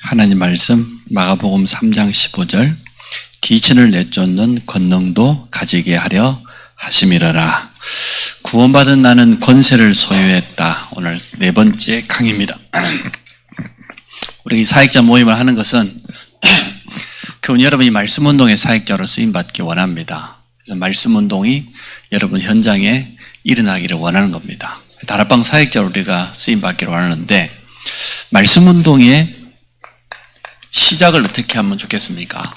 하나님 말씀 마가복음 3장 15절 귀신을 내쫓는 권능도 가지게 하려 하심이라라. 구원받은 나는 권세를 소유했다. 오늘 네 번째 강의입니다. 우리 사역자 모임을 하는 것은 여러분이 말씀운동의 사역자로 쓰임받기 원합니다. 그래서 말씀운동이 여러분 현장에 일어나기를 원하는 겁니다. 다락방 사역자로 우리가 쓰임받기를 원하는데 말씀운동의 시작을 어떻게 하면 좋겠습니까?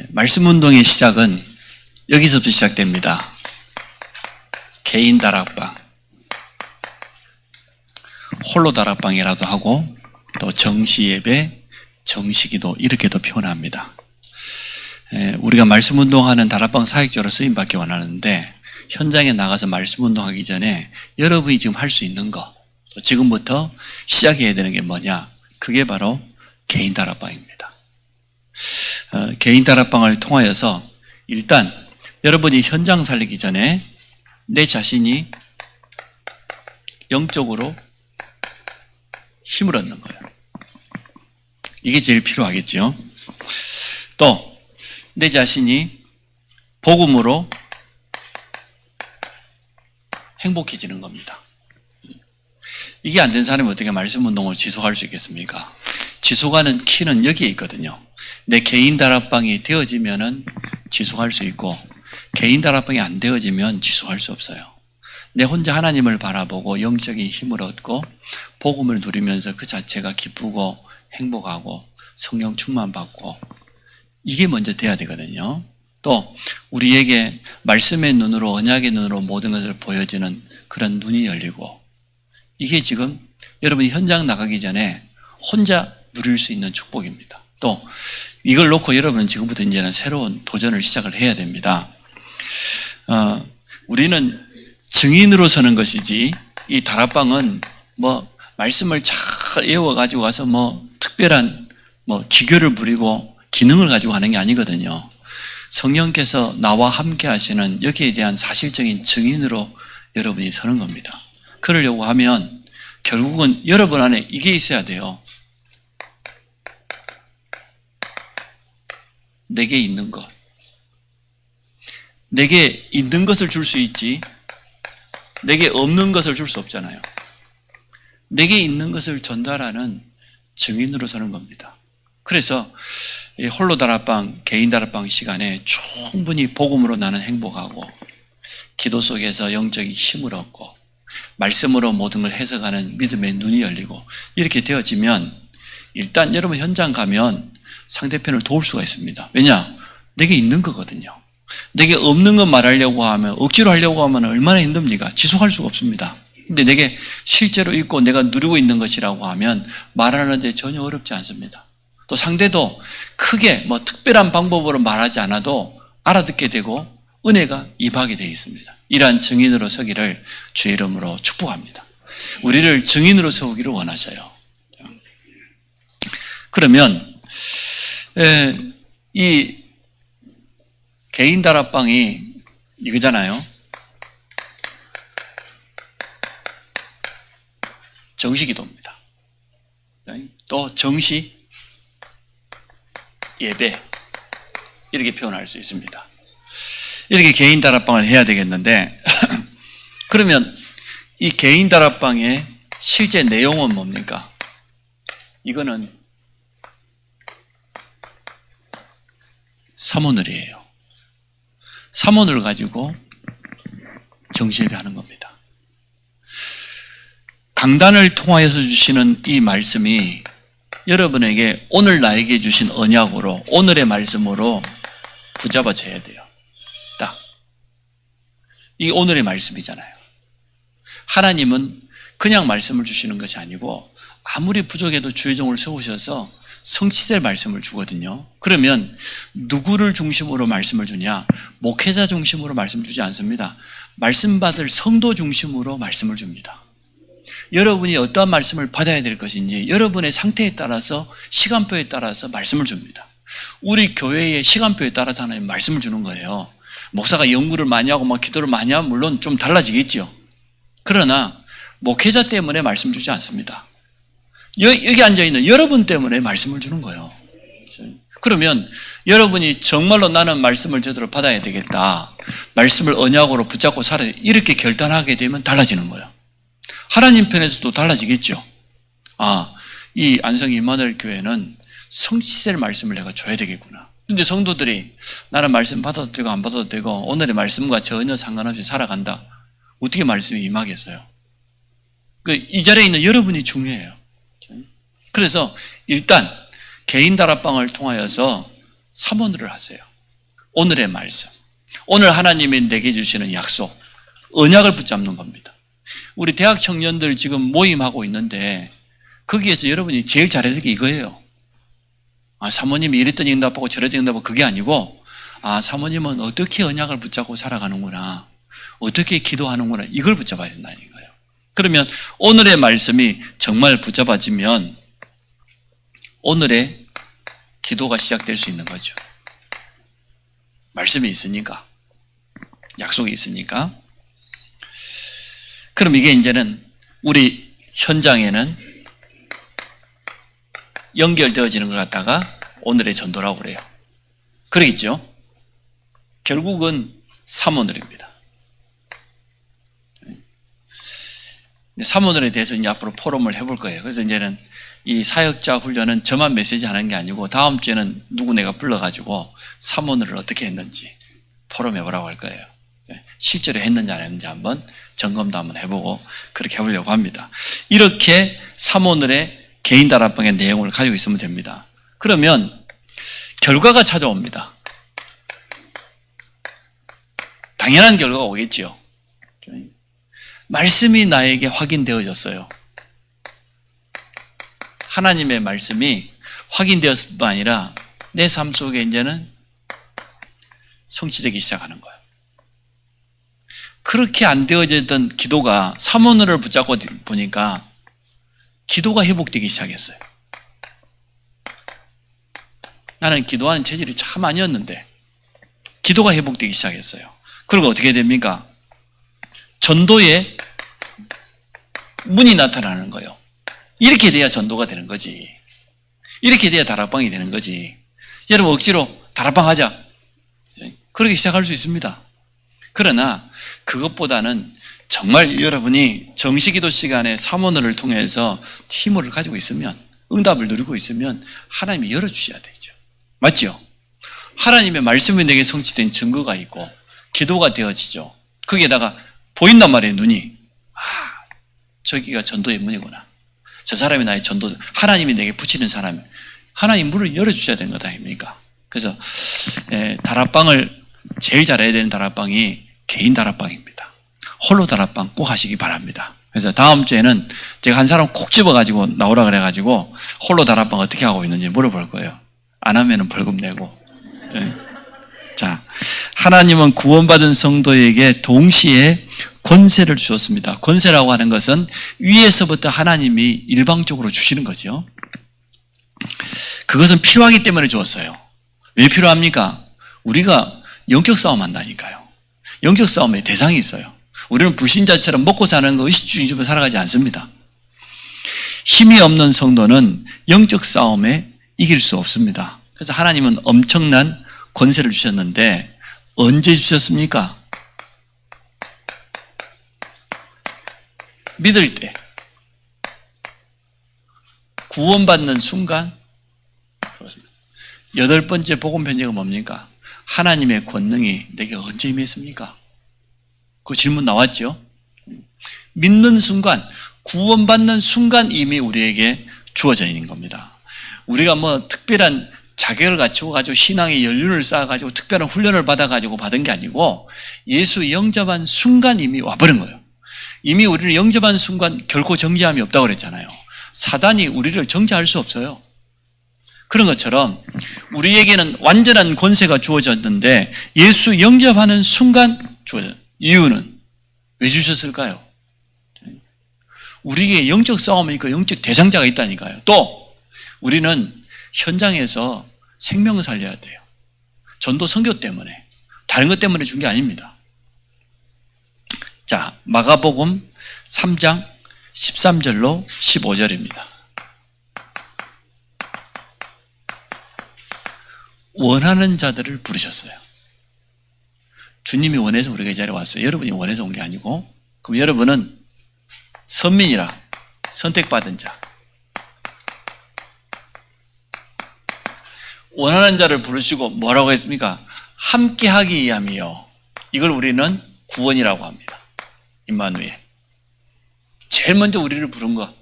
말씀운동의 시작은 여기서부터 시작됩니다. 개인 다락방, 홀로 다락방이라도 하고 또 정시예배, 정시기도 이렇게도 표현합니다. 우리가 말씀운동하는 다락방 사역자로 쓰임받기 원하는데 현장에 나가서 말씀운동하기 전에 여러분이 지금 할 수 있는 거, 또 지금부터 시작해야 되는 게 뭐냐? 그게 바로 개인 다락방입니다. 개인 다락방을 통하여서 일단 여러분이 현장 살리기 전에 내 자신이 영적으로 힘을 얻는 거예요. 이게 제일 필요하겠죠. 또 내 자신이 복음으로 행복해지는 겁니다. 이게 안 된 사람이 어떻게 말씀 운동을 지속할 수 있겠습니까? 지속하는 키는 여기에 있거든요. 내 개인 다락방이 되어지면은 지속할 수 있고 개인 다락방이 안 되어지면 지속할 수 없어요. 내 혼자 하나님을 바라보고 영적인 힘을 얻고 복음을 누리면서 그 자체가 기쁘고 행복하고 성령 충만 받고 이게 먼저 돼야 되거든요. 또 우리에게 말씀의 눈으로 언약의 눈으로 모든 것을 보여주는 그런 눈이 열리고 이게 지금 여러분이 현장 나가기 전에 혼자 누릴 수 있는 축복입니다. 또 이걸 놓고 여러분은 지금부터 이제는 새로운 도전을 시작을 해야 됩니다. 우리는 증인으로 서는 것이지 이 다락방은 뭐 말씀을 잘 외워가지고 가서 뭐 특별한 뭐 기교를 부리고 기능을 가지고 하는 게 아니거든요. 성령께서 나와 함께 하시는 여기에 대한 사실적인 증인으로 여러분이 서는 겁니다. 그러려고 하면 결국은 여러분 안에 이게 있어야 돼요. 내게 있는 것. 내게 있는 것을 줄 수 있지 내게 없는 것을 줄 수 없잖아요. 내게 있는 것을 전달하는 증인으로 서는 겁니다. 그래서 홀로 다락방, 개인 다락방 시간에 충분히 복음으로 나는 행복하고 기도 속에서 영적인 힘을 얻고 말씀으로 모든 걸 해석하는 믿음의 눈이 열리고 이렇게 되어지면 일단 여러분 현장 가면 상대편을 도울 수가 있습니다. 왜냐? 내게 있는 거거든요. 내게 없는 것 말하려고 하면 억지로 하려고 하면 얼마나 힘듭니까? 지속할 수가 없습니다. 근데 내게 실제로 있고 내가 누리고 있는 것이라고 하면 말하는데 전혀 어렵지 않습니다. 또 상대도 크게 뭐 특별한 방법으로 말하지 않아도 알아듣게 되고 은혜가 임하게 되어 있습니다. 이러한 증인으로 서기를 주의 이름으로 축복합니다. 우리를 증인으로 세우기를 원하셔요. 그러면 이 개인 다락방이 이거잖아요. 정시기도입니다. 또 정시 예배 이렇게 표현할 수 있습니다. 이렇게 개인 다락방을 해야 되겠는데 그러면 이 개인 다락방의 실제 내용은 뭡니까? 이거는 사모늘이에요. 사모늘을 가지고 정시예배하는 겁니다. 강단을 통하여서 주시는 이 말씀이 여러분에게 오늘 나에게 주신 언약으로 오늘의 말씀으로 붙잡아져야 돼요. 딱. 이게 오늘의 말씀이잖아요. 하나님은 그냥 말씀을 주시는 것이 아니고 아무리 부족해도 주의 종을 세우셔서 성취될 말씀을 주거든요. 그러면 누구를 중심으로 말씀을 주냐? 목회자 중심으로 말씀 주지 않습니다. 말씀 받을 성도 중심으로 말씀을 줍니다. 여러분이 어떠한 말씀을 받아야 될 것인지 여러분의 상태에 따라서 시간표에 따라서 말씀을 줍니다. 우리 교회의 시간표에 따라서 하나님 말씀을 주는 거예요. 목사가 연구를 많이 하고 막 기도를 많이 하면 물론 좀 달라지겠죠. 그러나 목회자 때문에 말씀 주지 않습니다. 여기 앉아있는 여러분 때문에 말씀을 주는 거예요. 그러면 여러분이 정말로 나는 말씀을 제대로 받아야 되겠다, 말씀을 언약으로 붙잡고 살아야 돼, 이렇게 결단하게 되면 달라지는 거예요. 하나님 편에서도 달라지겠죠. 이 안성 임마누엘 교회는 성취될 말씀을 내가 줘야 되겠구나. 근데 성도들이 나는 말씀 받아도 되고 안 받아도 되고 오늘의 말씀과 전혀 상관없이 살아간다. 어떻게 말씀이 임하겠어요? 이 자리에 있는 여러분이 중요해요. 그래서 일단 개인 다락방을 통하여서 사모를 하세요. 오늘의 말씀, 오늘 하나님이 내게 주시는 약속, 언약을 붙잡는 겁니다. 우리 대학 청년들 지금 모임하고 있는데 거기에서 여러분이 제일 잘해야 될 게 이거예요. 사모님이 이랬더니 응답하고 저랬더니 응답하고, 그게 아니고 사모님은 어떻게 언약을 붙잡고 살아가는구나, 어떻게 기도하는구나, 이걸 붙잡아야 된다는 거예요. 그러면 오늘의 말씀이 정말 붙잡아지면 오늘의 기도가 시작될 수 있는 거죠. 말씀이 있으니까, 약속이 있으니까. 그럼 이게 이제는 우리 현장에는 연결되어지는 걸 갖다가 오늘의 전도라고 그래요. 그러겠죠? 결국은 사모늘입니다. 사모늘에 대해서 이제 앞으로 포럼을 해볼 거예요. 그래서 이제는 이 사역자 훈련은 저만 메시지 하는 게 아니고 다음 주에는 누구 내가 불러가지고 사모늘을 어떻게 했는지 포럼 해보라고 할 거예요. 실제로 했는지 안 했는지 한번 점검도 한번 해보고 그렇게 해보려고 합니다. 이렇게 사모늘의 개인 다락방의 내용을 가지고 있으면 됩니다. 그러면 결과가 찾아옵니다. 당연한 결과가 오겠지요. 말씀이 나에게 확인되어졌어요. 하나님의 말씀이 확인되었을 뿐 아니라 내 삶 속에 이제는 성취되기 시작하는 거예요. 그렇게 안 되어졌던 기도가 사모늘을 붙잡고 보니까 기도가 회복되기 시작했어요. 나는 기도하는 체질이 참 아니었는데 기도가 회복되기 시작했어요. 그리고 어떻게 됩니까? 전도에 문이 나타나는 거예요. 이렇게 돼야 전도가 되는 거지. 이렇게 돼야 다락방이 되는 거지. 여러분 억지로 다락방 하자, 그렇게 시작할 수 있습니다. 그러나 그것보다는 정말 여러분이 정시기도 시간에 사모늘을 통해서 힘을 가지고 있으면, 응답을 누리고 있으면 하나님이 열어주셔야 되죠. 맞죠? 하나님의 말씀이 내게 성취된 증거가 있고 기도가 되어지죠. 거기에다가 보인단 말이에요. 눈이. 저기가 전도의 문이구나. 저 사람이 나의 전도, 하나님이 내게 붙이는 사람, 하나님 문을 열어주셔야 되는 것 아닙니까? 그래서 다락방을 제일 잘해야 되는 다락방이 개인 다락방입니다. 홀로 다락방 꼭 하시기 바랍니다. 그래서 다음 주에는 제가 한 사람 콕 집어가지고 나오라 그래가지고 홀로 다락방 어떻게 하고 있는지 물어볼 거예요. 안 하면은 벌금 내고. 자, 하나님은 구원받은 성도에게 동시에 권세를 주셨습니다. 권세라고 하는 것은 위에서부터 하나님이 일방적으로 주시는 거죠. 그것은 필요하기 때문에 주었어요. 왜 필요합니까? 우리가 영적 싸움 한다니까요. 영적 싸움에 대상이 있어요. 우리는 불신자처럼 먹고 사는 거 의식주의적으로 살아가지 않습니다. 힘이 없는 성도는 영적 싸움에 이길 수 없습니다. 그래서 하나님은 엄청난 권세를 주셨는데 언제 주셨습니까? 믿을 때, 구원받는 순간. 그렇습니다. 8번째 복음 편지가 뭡니까? 하나님의 권능이 내게 언제 임했습니까? 그 질문 나왔죠? 믿는 순간, 구원받는 순간 이미 우리에게 주어져 있는 겁니다. 우리가 뭐 특별한 자격을 갖추고 가지고 신앙의 연륜을 쌓아가지고 특별한 훈련을 받아가지고 받은 게 아니고 예수 영접한 순간 이미 와버린 거예요. 이미 우리를 영접한 순간 결코 정죄함이 없다고 그랬잖아요. 사단이 우리를 정죄할 수 없어요. 그런 것처럼 우리에게는 완전한 권세가 주어졌는데 예수 영접하는 순간 주어져요. 이유는 왜 주셨을까요? 우리에게 영적 싸움이 있고 영적 대상자가 있다니까요. 또 우리는 현장에서 생명을 살려야 돼요. 전도 선교 때문에, 다른 것 때문에 준 게 아닙니다. 자, 마가복음 3장 13절로 15절입니다. 원하는 자들을 부르셨어요. 주님이 원해서 우리가 이 자리에 왔어요. 여러분이 원해서 온 게 아니고. 그럼 여러분은 선민이라 선택받은 자. 원하는 자를 부르시고 뭐라고 했습니까? 함께하기 위함이요. 이걸 우리는 구원이라고 합니다. 임마누엘. 제일 먼저 우리를 부른 거,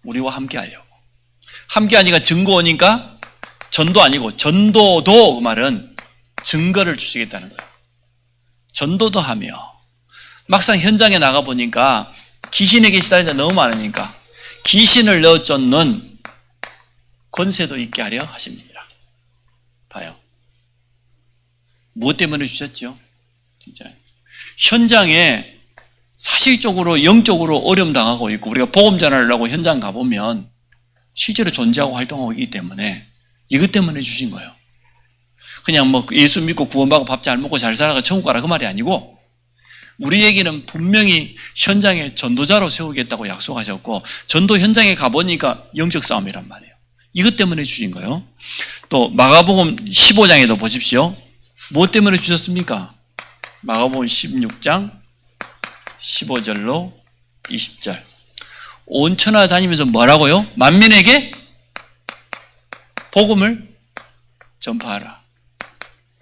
우리와 함께하려고. 함께하니까 증거오니까 전도 아니고 전도도 그 말은 증거를 주시겠다는 거예요. 전도도 하며 막상 현장에 나가보니까 귀신에게 시달린 자 너무 많으니까 귀신을 넣어쫓는 권세도 있게 하려 하십니다. 봐요. 무엇 때문에 주셨죠? 진짜 현장에 사실적으로 영적으로 어려움 당하고 있고 우리가 복음 전하려고 현장 가보면 실제로 존재하고 활동하고 있기 때문에 이것 때문에 주신 거예요. 그냥 뭐 예수 믿고 구원받고 밥 잘 먹고 잘 살아가 천국 가라 그 말이 아니고 우리에게는 분명히 현장에 전도자로 세우겠다고 약속하셨고 전도 현장에 가보니까 영적 싸움이란 말이에요. 이것 때문에 주신 거예요. 또 마가복음 15장에도 보십시오. 무엇 때문에 주셨습니까? 마가복음 16장 15절로 20절. 온 천하 다니면서 뭐라고요? 만민에게 복음을 전파하라.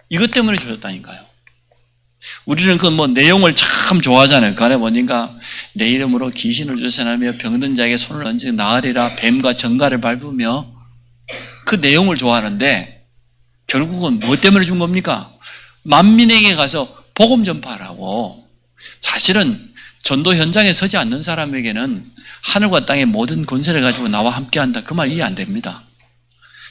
이것 때문에 주셨다니까요. 우리는 그 뭐 내용을 참 좋아하잖아요. 그 안에 보니까 내 이름으로 귀신을 쫓아내며 병든 자에게 손을 얹어 나으리라 뱀과 정갈을 밟으며 그 내용을 좋아하는데 결국은 무엇 때문에 준 겁니까? 만민에게 가서 복음 전파하라고. 사실은 전도 현장에 서지 않는 사람에게는 하늘과 땅의 모든 권세를 가지고 나와 함께한다. 그 말 이해 안 됩니다.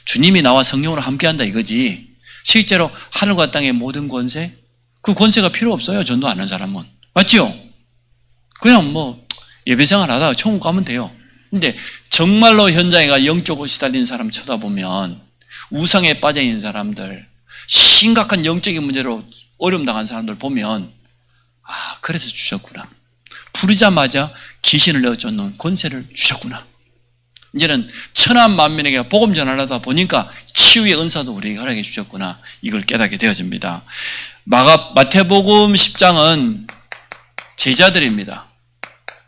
주님이 나와 성령으로 함께한다 이거지. 실제로 하늘과 땅의 모든 권세? 그 권세가 필요 없어요. 전도 안 하는 사람은. 맞죠? 그냥 뭐 예배생활 하다가 천국 가면 돼요. 근데 정말로 현장에 가 영적으로 시달린 사람 쳐다보면 우상에 빠져있는 사람들, 심각한 영적인 문제로 어려움 당한 사람들 보면 아, 그래서 주셨구나. 부르자마자 귀신을 내어쫓는 권세를 주셨구나. 이제는 천하 만민에게 복음 전하려다 보니까 치유의 은사도 우리에게 허락해 주셨구나. 이걸 깨닫게 되어집니다. 마태복음 10장은 제자들입니다.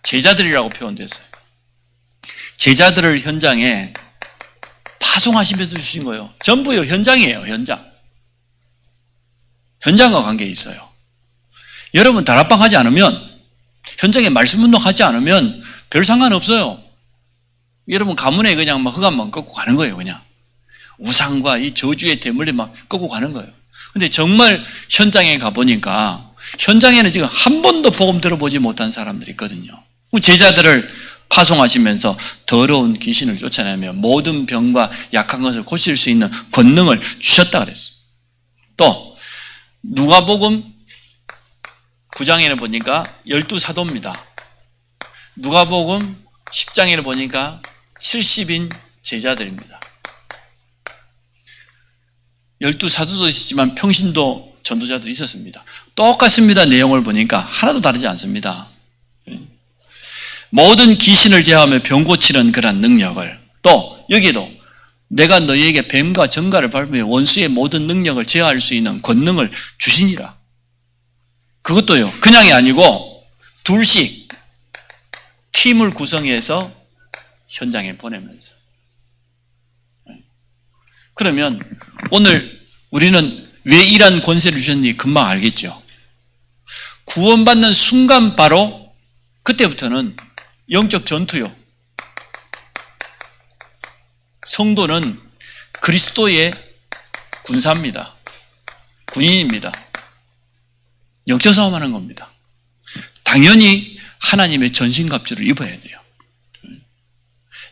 제자들이라고 표현됐어요. 제자들을 현장에 파송하시면서 주신 거예요. 전부요, 현장이에요, 현장. 현장과 관계에 있어요. 여러분, 다락방 하지 않으면, 현장에 말씀 운동하지 않으면 별 상관없어요. 여러분, 가문에 그냥 막 흑암만 꺾고 가는 거예요, 그냥. 우상과 이 저주의 대물림 막 꺾고 가는 거예요. 근데 정말 현장에 가보니까, 현장에는 지금 한 번도 복음 들어보지 못한 사람들이 있거든요. 제자들을 파송하시면서 더러운 귀신을 쫓아내며 모든 병과 약한 것을 고칠 수 있는 권능을 주셨다 그랬어요. 또 누가복음 9장에는 보니까 12사도입니다. 누가복음 10장에는 보니까 70인 제자들입니다. 12사도도 있었지만 평신도 전도자도 있었습니다. 똑같습니다. 내용을 보니까 하나도 다르지 않습니다. 모든 귀신을 제어하며 병 고치는 그런 능력을, 또 여기에도 내가 너희에게 뱀과 정갈을 밟으며 원수의 모든 능력을 제어할 수 있는 권능을 주시니라. 그것도요, 그냥이 아니고 둘씩 팀을 구성해서 현장에 보내면서. 그러면 오늘 우리는 왜 이러한 권세를 주셨는지 금방 알겠죠. 구원받는 순간 바로 그때부터는 영적 전투요. 성도는 그리스도의 군사입니다. 군인입니다. 영적 싸움하는 겁니다. 당연히 하나님의 전신갑주를 입어야 돼요.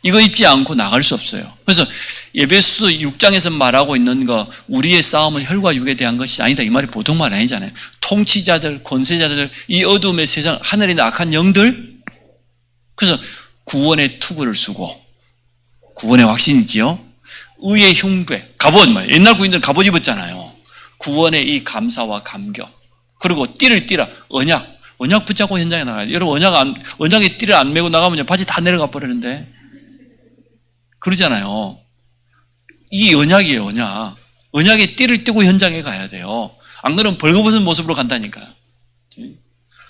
이거 입지 않고 나갈 수 없어요. 그래서 에베소 6장에서 말하고 있는 거, 우리의 싸움은 혈과 육에 대한 것이 아니다, 이 말이 보통 말 아니잖아요. 통치자들, 권세자들, 이 어둠의 세상, 하늘에 있는 악한 영들. 그래서 구원의 투구를 쓰고, 구원의 확신이지요. 의의 흉배, 갑옷, 옛날 구인들은 갑옷 입었잖아요. 구원의 이 감사와 감격, 그리고 띠를 띠라, 언약 붙잡고 현장에 나가요. 여러분, 언약에 띠를 안 메고 나가면 바지 다 내려가 버리는데, 그러잖아요. 이 언약이에요, 언약. 언약의 띠를 띠고 현장에 가야 돼요. 안 그러면 벌거벗은 모습으로 간다니까요.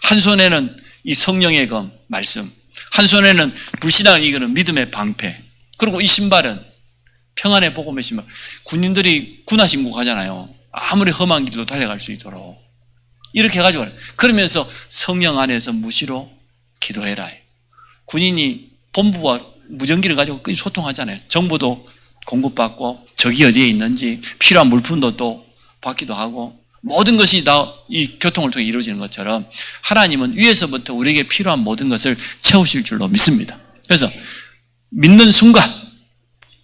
한 손에는 이 성령의 검, 말씀, 한 손에는 불신앙을 이기는 믿음의 방패, 그리고 이 신발은 평안의 복음의 신발. 군인들이 군화 신고 가잖아요. 아무리 험한 길도 달려갈 수 있도록 이렇게 해가지고, 그러면서 성령 안에서 무시로 기도해라. 군인이 본부와 무전기를 가지고 소통하잖아요. 정보도 공급받고 적이 어디에 있는지 필요한 물품도 또 받기도 하고, 모든 것이 다 이 교통을 통해 이루어지는 것처럼 하나님은 위에서부터 우리에게 필요한 모든 것을 채우실 줄로 믿습니다. 그래서 믿는 순간,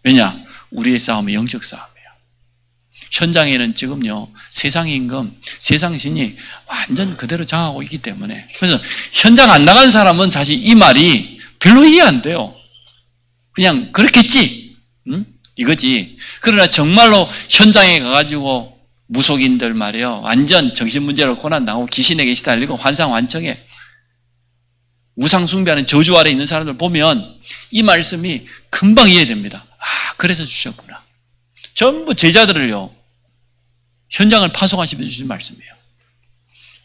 왜냐? 우리의 싸움은 영적 싸움이에요. 현장에는 지금요, 세상의 임금, 세상 신이 완전 그대로 장하고 있기 때문에, 그래서 현장 안 나간 사람은 사실 이 말이 별로 이해 안 돼요. 그냥 그렇겠지, 이거지. 그러나 정말로 현장에 가가지고 무속인들 말이요, 완전 정신문제로 고난당하고 귀신에게 시달리고 환상환청에 우상 숭배하는 저주 아래 있는 사람들 보면 이 말씀이 금방 이해됩니다. 아, 그래서 주셨구나. 전부 제자들을요, 현장을 파송하시면서 주신 말씀이에요.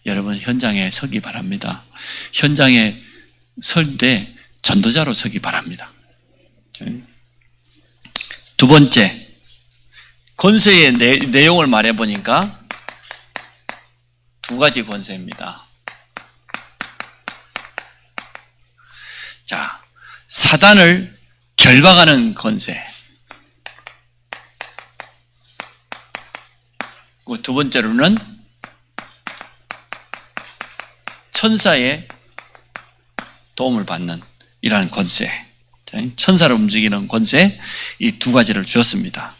여러분, 현장에 서기 바랍니다. 현장에 설 때 전도자로 서기 바랍니다. 두 번째, 권세의 내용을 말해보니까 두 가지 권세입니다. 자, 사단을 결박하는 권세. 그 두 번째로는 천사의 도움을 받는 이러한 권세. 천사를 움직이는 권세, 이 두 가지를 주셨습니다.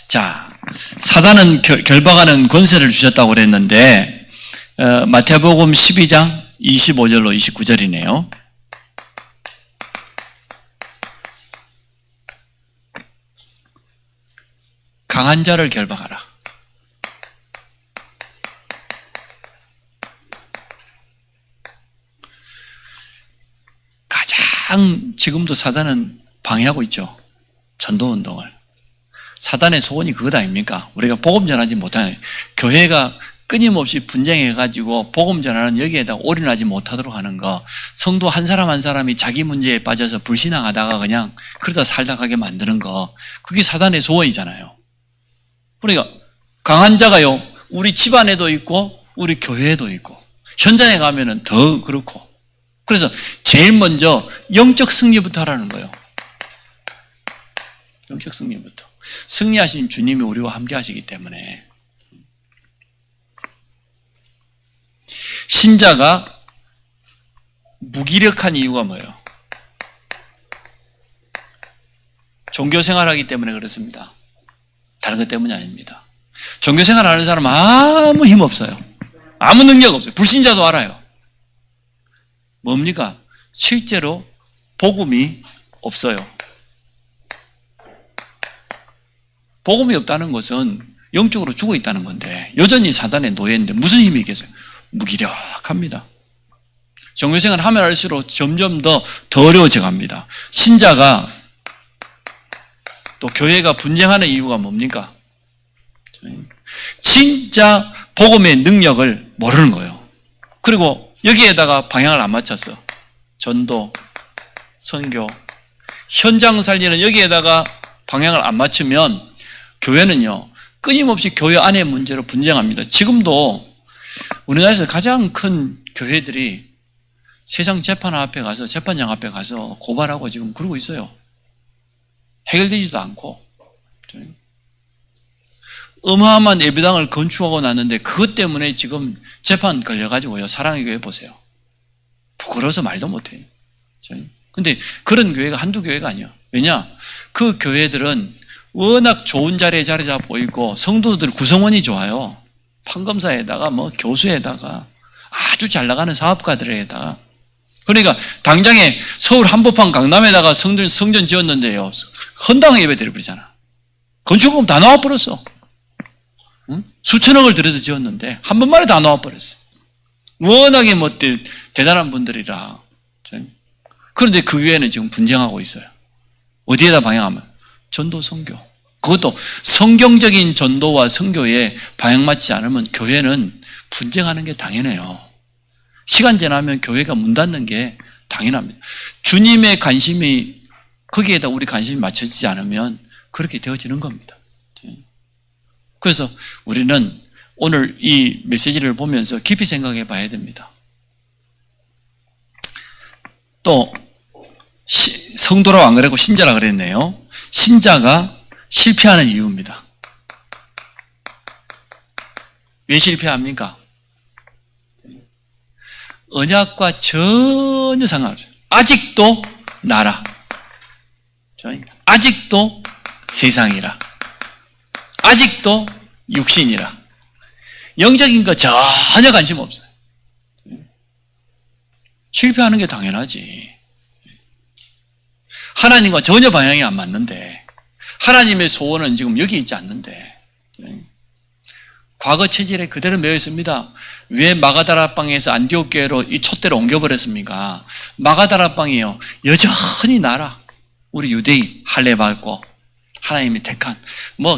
자, 사단은 결박하는 권세를 주셨다고 그랬는데, 마태복음 12장 25절로 29절이네요. 강한 자를 결박하라. 가장 지금도 사단은 방해하고 있죠. 전도운동을. 사단의 소원이 그것 아닙니까? 우리가 복음 전하지 못하는, 교회가 끊임없이 분쟁해가지고 복음 전하는 여기에다 올인하지 못하도록 하는 거, 성도 한 사람 한 사람이 자기 문제에 빠져서 불신앙하다가 그냥 그러다 살다 가게 만드는 거, 그게 사단의 소원이잖아요. 그러니까 강한 자가요, 우리 집안에도 있고 우리 교회에도 있고 현장에 가면은 더 그렇고, 그래서 제일 먼저 영적 승리부터 하라는 거예요. 영적 승리부터. 승리하신 주님이 우리와 함께 하시기 때문에. 신자가 무기력한 이유가 뭐예요? 종교생활하기 때문에 그렇습니다. 다른 것 때문이 아닙니다. 종교생활하는 사람은 아무 힘 없어요. 아무 능력 없어요. 불신자도 알아요. 뭡니까? 실제로 복음이 없어요. 복음이 없다는 것은 영적으로 죽어 있다는 건데, 여전히 사단의 노예인데 무슨 힘이 있겠어요? 무기력합니다. 종교생활 하면 할수록 점점 더 어려워져 갑니다. 신자가, 또 교회가 분쟁하는 이유가 뭡니까? 진짜 복음의 능력을 모르는 거예요. 그리고 여기에다가 방향을 안 맞췄어. 전도, 선교, 현장 살리는 여기에다가 방향을 안 맞추면 교회는요, 끊임없이 교회 안의 문제로 분쟁합니다. 지금도 우리나라에서 가장 큰 교회들이 세상 재판장 앞에 가서 고발하고 지금 그러고 있어요. 해결되지도 않고. 어마어마한 예배당을 건축하고 났는데 그것 때문에 지금 재판 걸려가지고요, 사랑의 교회 보세요. 부끄러워서 말도 못해요. 근데 그런 교회가 한두 교회가 아니에요. 왜냐? 그 교회들은 워낙 좋은 자리에 자리 잡고 있고 성도들 구성원이 좋아요. 판검사에다가 뭐 교수에다가 아주 잘 나가는 사업가들에다가. 그러니까 당장에 서울 한복판 강남에다가 성전 지었는데요, 헌당 예배 드려버리잖아. 건축금 다 나와버렸어. 응? 수천억을 들여서 지었는데 한 번만에 다 나와버렸어. 워낙에 뭐 대단한 분들이라. 그런데 그 교회는 지금 분쟁하고 있어요. 어디에다 방향하면? 전도 선교. 그것도 성경적인 전도와 선교에 방향맞지 않으면 교회는 분쟁하는 게 당연해요. 시간 지나면 교회가 문 닫는 게 당연합니다. 주님의 관심이 거기에다 우리 관심이 맞춰지지 않으면 그렇게 되어지는 겁니다. 그래서 우리는 오늘 이 메시지를 보면서 깊이 생각해 봐야 됩니다. 또 성도라고 안 그랬고 신자라 그랬네요. 신자가 실패하는 이유입니다. 왜 실패합니까? 언약과 전혀 상관없어요. 아직도 나라, 아직도 세상이라, 아직도 육신이라, 영적인 거 전혀 관심 없어요. 실패하는 게 당연하지. 하나님과 전혀 방향이 안 맞는데, 하나님의 소원은 지금 여기 있지 않는데, 과거 체질에 그대로 매여 있습니다. 왜 마가다라방에서 안디옥 교회로 이 촛대를 옮겨버렸습니까? 마가다라방이요, 여전히 나라, 우리 유대인 할례 받고 하나님이 택한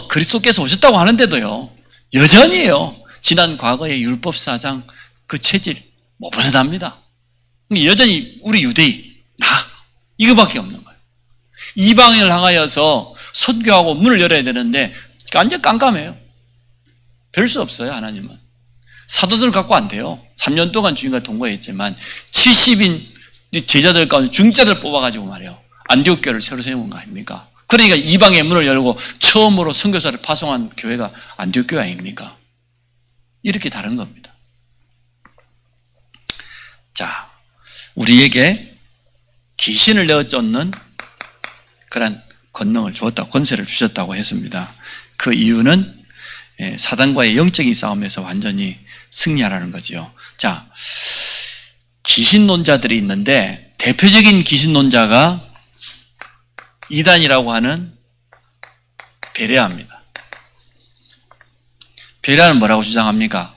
그리스도께서 오셨다고 하는데도요, 여전히요 지난 과거의 율법사장 그 체질 못 벗어납니다. 여전히 우리 유대인 나 이거밖에 없는 거예요. 이방인을 향하여서 선교하고 문을 열어야 되는데 완전 깜깜해요. 별 수 없어요. 하나님은 사도들 갖고 안 돼요. 3년 동안 주님과 동거했지만 70인 제자들 가운데 중자들 뽑아가지고 말이에요, 안디옥 교회를 새로 세운 거 아닙니까? 그러니까 이방의 문을 열고 처음으로 선교사를 파송한 교회가 안디옥 교회 아닙니까? 이렇게 다른 겁니다. 자, 우리에게 귀신을 내어쫓는 그런 권능을 주었다, 권세를 주셨다고 했습니다. 그 이유는 사단과의 영적인 싸움에서 완전히 승리하라는 거지요. 자, 귀신론자들이 있는데 대표적인 귀신론자가 이단이라고 하는 베레아입니다. 베레아는 뭐라고 주장합니까?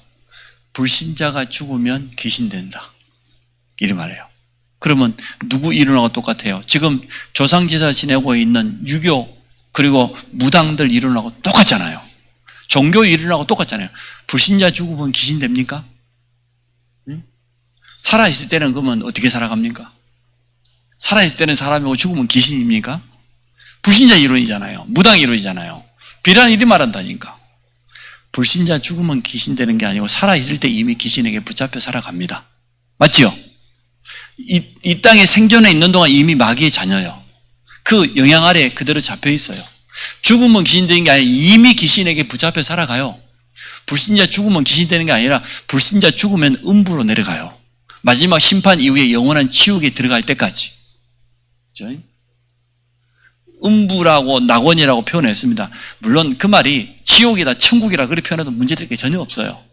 불신자가 죽으면 귀신 된다, 이리 말해요. 그러면 누구 이론하고 똑같아요? 지금 조상제사 지내고 있는 유교 그리고 무당들 이론하고 똑같잖아요. 종교 이론하고 똑같잖아요. 불신자 죽으면 귀신 됩니까? 응? 살아있을 때는 그러면 어떻게 살아갑니까? 살아있을 때는 사람이고 죽으면 귀신입니까? 불신자 이론이잖아요. 무당 이론이잖아요. 비례하는 일이 말한다니까. 불신자 죽으면 귀신 되는 게 아니고 살아있을 때 이미 귀신에게 붙잡혀 살아갑니다. 맞지요? 이 땅에 생존해 있는 동안 이미 마귀의 자녀예요. 그 영향 아래 그대로 잡혀 있어요. 죽으면 귀신 되는 게 아니라 이미 귀신에게 붙잡혀 살아가요. 불신자 죽으면 귀신 되는 게 아니라 불신자 죽으면 음부로 내려가요. 마지막 심판 이후에 영원한 지옥에 들어갈 때까지. 그렇죠? 음부라고 낙원이라고 표현했습니다. 물론 그 말이 지옥이다 천국이라 그렇게 표현해도 문제될 게 전혀 없어요.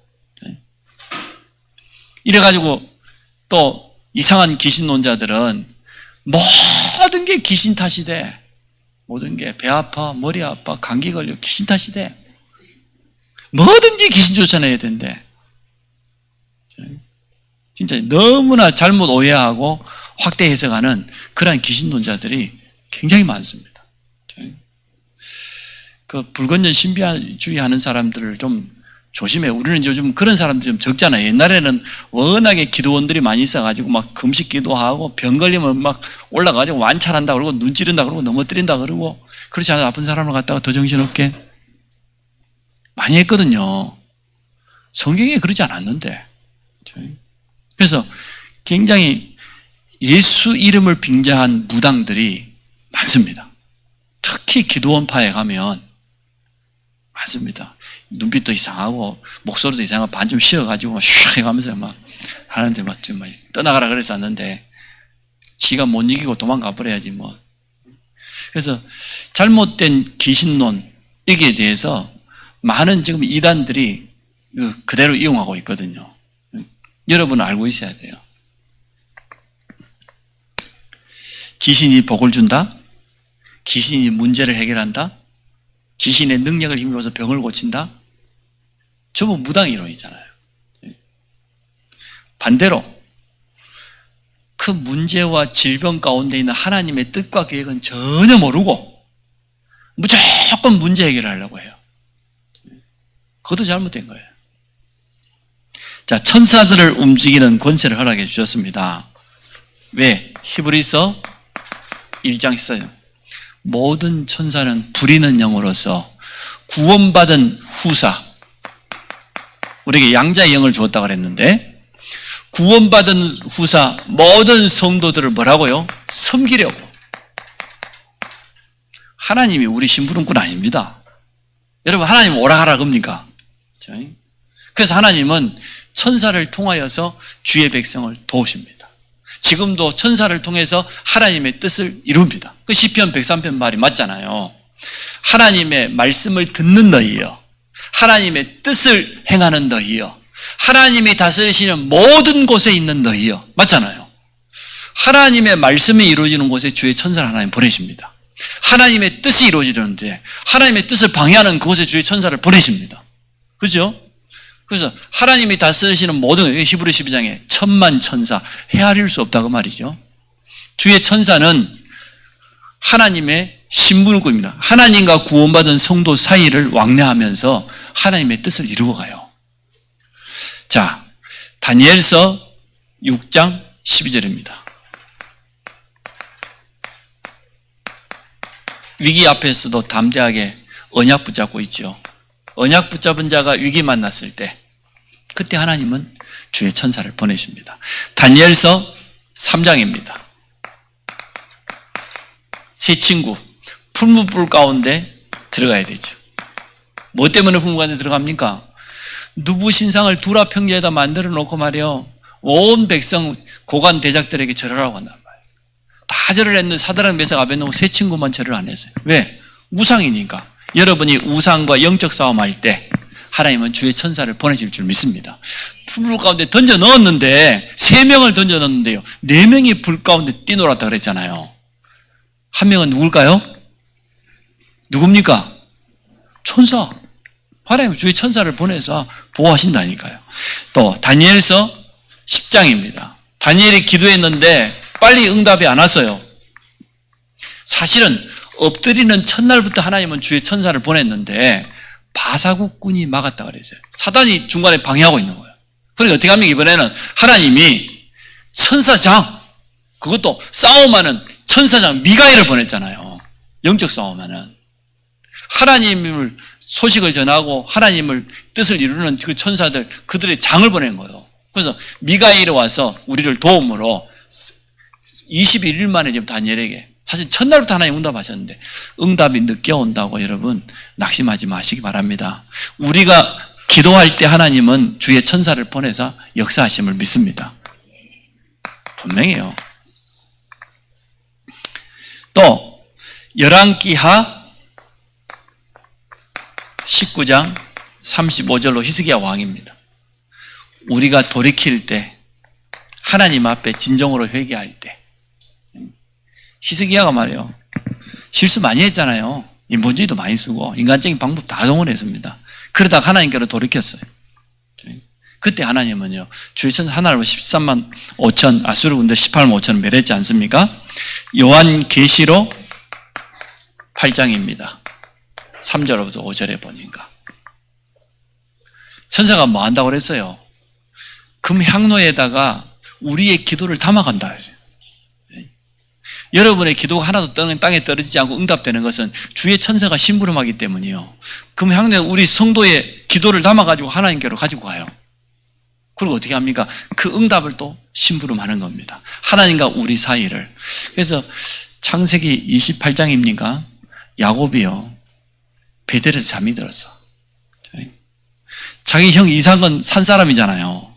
이래가지고 또 이상한 귀신론자들은 모든 게 귀신 탓이 돼. 모든 게 배 아파, 머리 아파, 감기 걸려, 귀신 탓이 돼. 뭐든지 귀신 쫓아내야 된대. 진짜 너무나 잘못 오해하고 확대 해석하는 그러한 귀신론자들이 굉장히 많습니다. 그 불건전 신비주의 하는 사람들을 좀 조심해. 우리는 요즘 그런 사람들이 좀 적잖아요. 옛날에는 워낙에 기도원들이 많이 있어가지고 막 금식 기도하고 병 걸리면 막 올라가가지고 완찰한다 그러고 눈 찌른다 그러고 넘어뜨린다 그러고, 그렇지 않아 아픈 사람을 갖다가 더 정신없게 많이 했거든요. 성경에 그러지 않았는데. 그래서 굉장히 예수 이름을 빙자한 무당들이 많습니다. 특히 기도원파에 가면 많습니다. 눈빛도 이상하고 목소리도 이상하고 반 좀 쉬어가지고 슉 해가면서 막 하는데 막 좀 떠나가라 그랬었는데 지가 못 이기고 도망가 버려야지 뭐. 그래서 잘못된 귀신론 여기에 대해서 많은 지금 이단들이 그대로 이용하고 있거든요. 여러분은 알고 있어야 돼요. 귀신이 복을 준다? 귀신이 문제를 해결한다? 귀신의 능력을 힘입어서 병을 고친다? 전부 무당 이론이잖아요. 반대로 그 문제와 질병 가운데 있는 하나님의 뜻과 계획은 전혀 모르고 무조건 문제 해결을 하려고 해요. 그것도 잘못된 거예요. 자, 천사들을 움직이는 권세를 허락해 주셨습니다. 왜? 히브리서 1장 있어요. 모든 천사는 부리는 영으로서 구원받은 후사, 우리에게 양자의 영을 주었다고 그랬는데, 구원받은 후사 모든 성도들을 뭐라고요? 섬기려고. 하나님이 우리 심부름꾼 아닙니다. 여러분, 하나님 오락하라 겁니까? 그래서 하나님은 천사를 통하여서 주의 백성을 도우십니다. 지금도 천사를 통해서 하나님의 뜻을 이룹니다. 그 시편 103편 말이 맞잖아요. 하나님의 말씀을 듣는 너희여, 하나님의 뜻을 행하는 너희여, 하나님이 다스리시는 모든 곳에 있는 너희여. 맞잖아요. 하나님의 말씀이 이루어지는 곳에 주의 천사를 하나님 보내십니다. 하나님의 뜻이 이루어지는데 하나님의 뜻을 방해하는 그곳에 주의 천사를 보내십니다. 그죠? 그래서 하나님이 다스리시는 모든, 히브리 12장에 천만 천사 헤아릴 수 없다고 말이죠. 주의 천사는 하나님의 심부름꾼입니다. 하나님과 구원받은 성도 사이를 왕래하면서 하나님의 뜻을 이루어가요. 자, 다니엘서 6장 12절입니다. 위기 앞에서도 담대하게 언약 붙잡고 있죠. 언약 붙잡은 자가 위기 만났을 때, 그때 하나님은 주의 천사를 보내십니다. 다니엘서 3장입니다. 세 친구, 풀무불 가운데 들어가야 되죠. 뭐 때문에 풀무불 가운데 들어갑니까? 누부 신상을 두라 평지에다 만들어 놓고 말이요, 온 백성 고관 대작들에게 절하라고 한단 말이에요. 다 절을 했는데 사드락 메삭 아벳네고 세 친구만 절을 안 했어요. 왜? 우상이니까. 여러분이 우상과 영적 싸움할 때 하나님은 주의 천사를 보내실 줄 믿습니다. 풀 가운데 던져 넣었는데, 3명을 던져 넣었는데요, 4명이 불 가운데 뛰놀았다 그랬잖아요. 한 명은 누굴까요? 누굽니까? 천사. 하나님은 주의 천사를 보내서 보호하신다니까요. 또 다니엘서 10장입니다. 다니엘이 기도했는데 빨리 응답이 안 왔어요. 사실은 엎드리는 첫날부터 하나님은 주의 천사를 보냈는데 바사국군이 막았다 그랬어요. 사단이 중간에 방해하고 있는 거예요. 그러니까 어떻게 하면 이번에는 하나님이 천사장, 그것도 싸움하는 천사장 미가엘을 보냈잖아요. 영적 싸움하는. 하나님을 소식을 전하고 하나님을 뜻을 이루는 그 천사들, 그들의 장을 보낸 거예요. 그래서 미가엘이 와서 우리를 도움으로 21일 만에 지금 다니엘에게, 사실 첫날부터 하나님 응답하셨는데 응답이 늦게 온다고 여러분 낙심하지 마시기 바랍니다. 우리가 기도할 때 하나님은 주의 천사를 보내서 역사하심을 믿습니다. 분명해요. 또 열왕기하 19장 35절로 히스기야 왕입니다. 우리가 돌이킬 때, 하나님 앞에 진정으로 회개할 때, 히스기야가 말이에요, 실수 많이 했잖아요. 인본주의도 많이 쓰고 인간적인 방법 다 동원했습니다. 그러다가 하나님께로 돌이켰어요. 그때 하나님은요, 주의 천사 하나를 13만 5천 아수르 군대 18만 5천을 멸했지 않습니까? 요한계시록 8장입니다. 3절부터 5절에 보니까 천사가 뭐 한다고 그랬어요? 금향로에다가 우리의 기도를 담아간다. 여러분의 기도가 하나도 땅에 떨어지지 않고 응답되는 것은 주의 천사가 심부름하기 때문이요. 금향로에 우리 성도의 기도를 담아가지고 하나님께로 가지고 가요. 그리고 어떻게 합니까? 그 응답을 또 심부름하는 겁니다. 하나님과 우리 사이를. 그래서 창세기 28장입니까? 야곱이요, 베델에서 잠이 들었어. 자기 형 이삭은 산 사람이잖아요.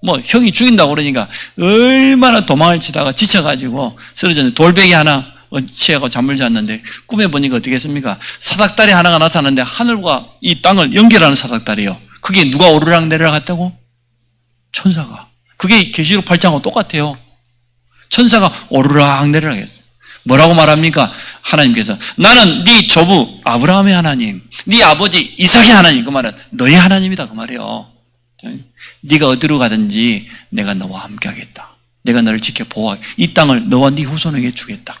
뭐 형이 죽인다고 그러니까 얼마나 도망을 치다가 지쳐가지고 쓰러졌는데 돌베개 하나 취하고 잠을 잤는데 꿈에 보니까 어떻게 했습니까? 사닥다리 하나가 나타났는데 하늘과 이 땅을 연결하는 사닥다리요. 그게 누가 오르락 내리락 했다고? 천사가. 그게 계시록 8장하고 똑같아요. 천사가 오르락 내리락 했어요. 뭐라고 말합니까? 하나님께서 나는 네 조부 아브라함의 하나님, 네 아버지 이삭의 하나님, 그 말은 너의 하나님이다 그 말이에요. 네가 어디로 가든지 내가 너와 함께 하겠다. 내가 너를 지켜 보호하겠다. 이 땅을 너와 네 후손에게 주겠다.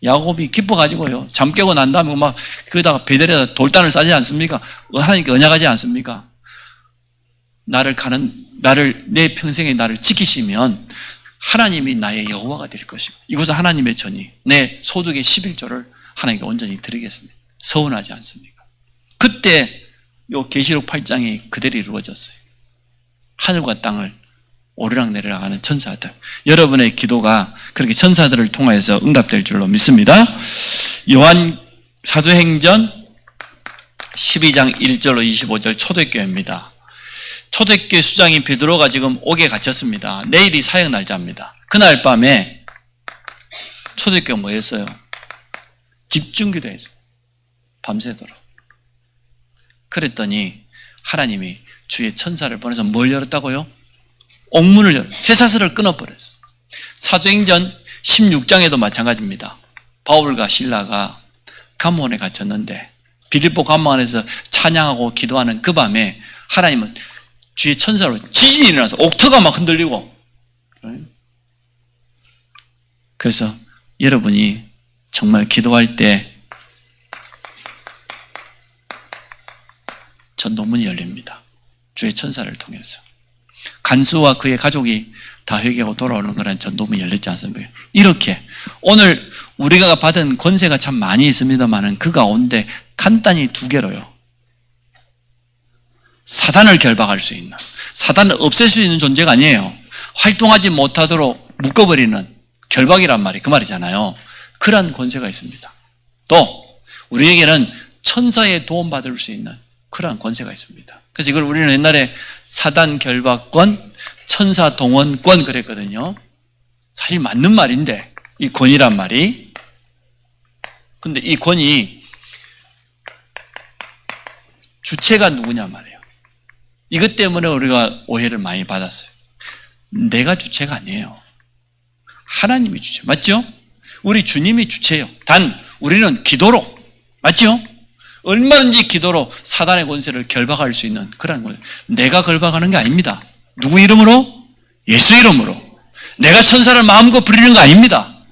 야곱이 기뻐가지고요. 잠 깨고 난 다음에 막 거기다가 베델에다 돌단을 싸지 않습니까? 하나님께 언약하지 않습니까? 내 평생에 나를 지키시면 하나님이 나의 여호와가 될 것이고 이곳은 하나님의 전이 내 소득의 11조를 하나님께 온전히 드리겠습니다. 서운하지 않습니까? 그때 요 계시록 8장이 그대로 이루어졌어요. 하늘과 땅을 오르락내리락 하는 천사들. 여러분의 기도가 그렇게 천사들을 통해서 응답될 줄로 믿습니다. 요한 사도행전 12장 1절로 25절 초대교회입니다. 초대교회 수장인 베드로가 지금 옥에 갇혔습니다. 내일이 사역 날짜입니다. 그날 밤에 초대교회 뭐 했어요? 집중기도 했어요. 밤새도록. 그랬더니 하나님이 주의 천사를 보내서 뭘 열었다고요? 옥문을 열어 쇠사슬을 끊어버렸어. 사도행전 16장에도 마찬가지입니다. 바울과 실라가 감옥에 갇혔는데 빌립보 감옥 안에서 찬양하고 기도하는 그 밤에 하나님은 주의 천사로 지진이 일어나서 옥터가 막 흔들리고. 그래서 여러분이 정말 기도할 때 전도문이 열립니다. 주의 천사를 통해서. 간수와 그의 가족이 다 회개하고 돌아오는 그런 전도문이 열렸지 않습니까? 이렇게 오늘 우리가 받은 권세가 참 많이 있습니다만 그 가운데 간단히 두 개로요. 사단을 결박할 수 있는, 사단을 없앨 수 있는 존재가 아니에요. 활동하지 못하도록 묶어버리는 결박이란 말이 그 말이잖아요. 그러한 권세가 있습니다. 또 우리에게는 천사의 도움받을 수 있는 그러한 권세가 있습니다. 그래서 이걸 우리는 옛날에 사단 결박권, 천사 동원권 그랬거든요. 사실 맞는 말인데 이 권이란 말이. 근데 이 권이 주체가 누구냐 말이에요. 이것 때문에 우리가 오해를 많이 받았어요. 내가 주체가 아니에요. 하나님이 주체. 맞죠? 우리 주님이 주체예요. 단 우리는 기도로. 맞죠? 얼마든지 기도로 사단의 권세를 결박할 수 있는 그런 거예요. 내가 결박하는 게 아닙니다. 누구 이름으로? 예수 이름으로. 내가 천사를 마음껏 부리는 거 아닙니다.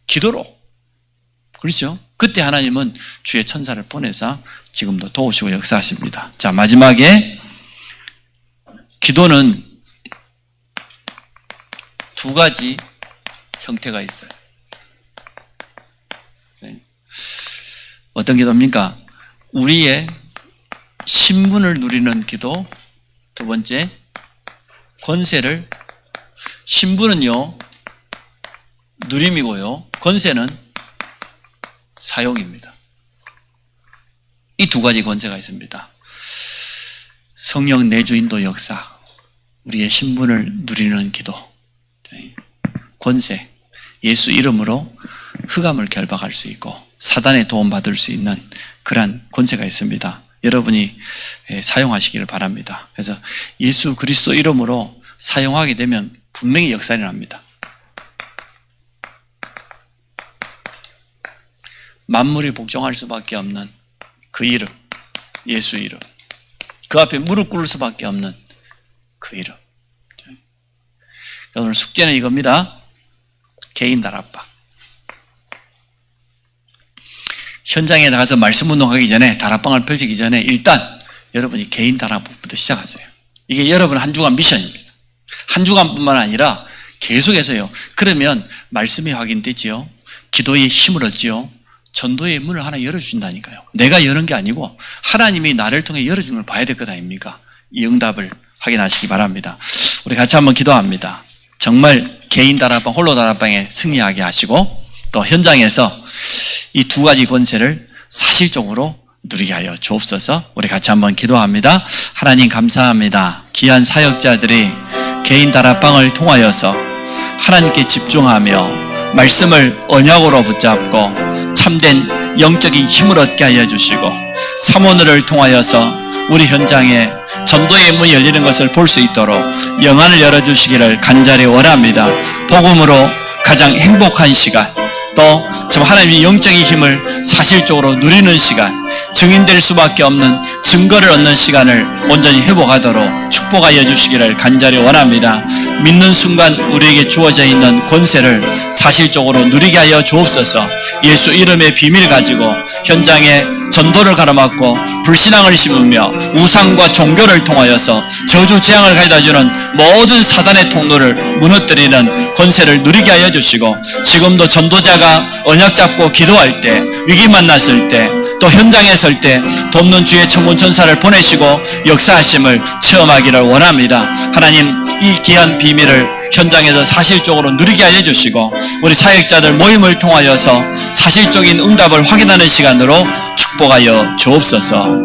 기도로. 그렇죠? 그때 하나님은 주의 천사를 보내서 지금도 도우시고 역사하십니다. 자, 마지막에 기도는 두 가지 형태가 있어요. 어떤 기도입니까? 우리의 신분을 누리는 기도. 두 번째, 권세를. 신분은요 누림이고요, 권세는 사용입니다. 이 두 가지 권세가 있습니다. 성령 내주인도 역사, 우리의 신분을 누리는 기도, 권세, 예수 이름으로 흑암을 결박할 수 있고 사단의 도움받을 수 있는 그러한 권세가 있습니다. 여러분이 사용하시기를 바랍니다. 그래서 예수 그리스도 이름으로 사용하게 되면 분명히 역사가 일어납니다. 만물이 복종할 수밖에 없는 그 이름, 예수 이름. 그 앞에 무릎 꿇을 수밖에 없는 그 이름. 오늘 숙제는 이겁니다. 개인 다락방. 현장에 나가서 말씀 운동하기 전에, 다락방을 펼치기 전에 일단 여러분이 개인 다락방부터 시작하세요. 이게 여러분 한 주간 미션입니다. 한 주간뿐만 아니라 계속해서요. 그러면 말씀이 확인되지요. 기도의 힘을 얻지요. 전도의 문을 하나 열어준다니까요. 내가 여는 게 아니고 하나님이 나를 통해 열어주는 걸 봐야 될 것 아닙니까? 이 응답을 확인하시기 바랍니다. 우리 같이 한번 기도합니다. 정말 개인 다락방, 홀로 다락방에 승리하게 하시고 또 현장에서 이 두 가지 권세를 사실적으로 누리게 하여 주옵소서. 우리 같이 한번 기도합니다. 하나님 감사합니다. 귀한 사역자들이 개인 다락방을 통하여서 하나님께 집중하며 말씀을 언약으로 붙잡고 참된 영적인 힘을 얻게 하여 주시고 사모늘을 통하여서 우리 현장에 전도의 문이 열리는 것을 볼 수 있도록 영안을 열어주시기를 간절히 원합니다. 복음으로 가장 행복한 시간, 또 하나님의 영적인 힘을 사실적으로 누리는 시간, 증인될 수밖에 없는 증거를 얻는 시간을 온전히 회복하도록 축복하여 주시기를 간절히 원합니다. 믿는 순간 우리에게 주어져 있는 권세를 사실적으로 누리게 하여 주옵소서. 예수 이름의 비밀 가지고 현장에 전도를 가로막고 불신앙을 심으며 우상과 종교를 통하여서 저주 재앙을 가져다주는 모든 사단의 통로를 무너뜨리는 권세를 누리게 하여 주시고, 지금도 전도자가 언약 잡고 기도할 때, 위기 만났을 때, 또 현장에 설 때 돕는 주의 천군 천사를 보내시고 역사하심을 체험하기를 원합니다. 하나님, 이 귀한 비밀을 현장에서 사실적으로 누리게 하여 주시고, 우리 사역자들 모임을 통하여서 사실적인 응답을 확인하는 시간으로 축복하여 주옵소서.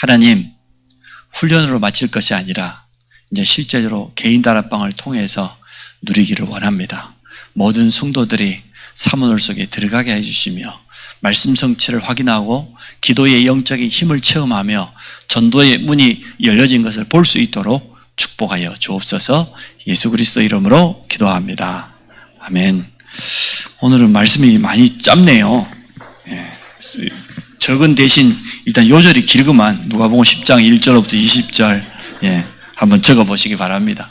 하나님, 훈련으로 마칠 것이 아니라 이제 실제로 개인 다락방을 통해서 누리기를 원합니다. 모든 성도들이 사문을 속에 들어가게 해주시며 말씀 성취를 확인하고 기도의 영적인 힘을 체험하며 전도의 문이 열려진 것을 볼 수 있도록 축복하여 주옵소서. 예수 그리스도 이름으로 기도합니다. 아멘. 오늘은 말씀이 많이 짧네요. 적은 대신 일단 요절이 길구만. 누가복음 10장 1절부터 20절 한번 적어보시기 바랍니다.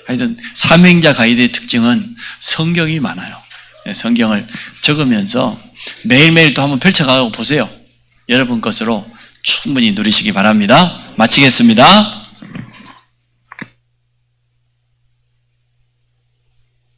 하여튼 삼행자 가이드의 특징은 성경이 많아요. 성경을 적으면서 매일매일 또 한번 펼쳐가고 보세요. 여러분 것으로 충분히 누리시기 바랍니다. 마치겠습니다.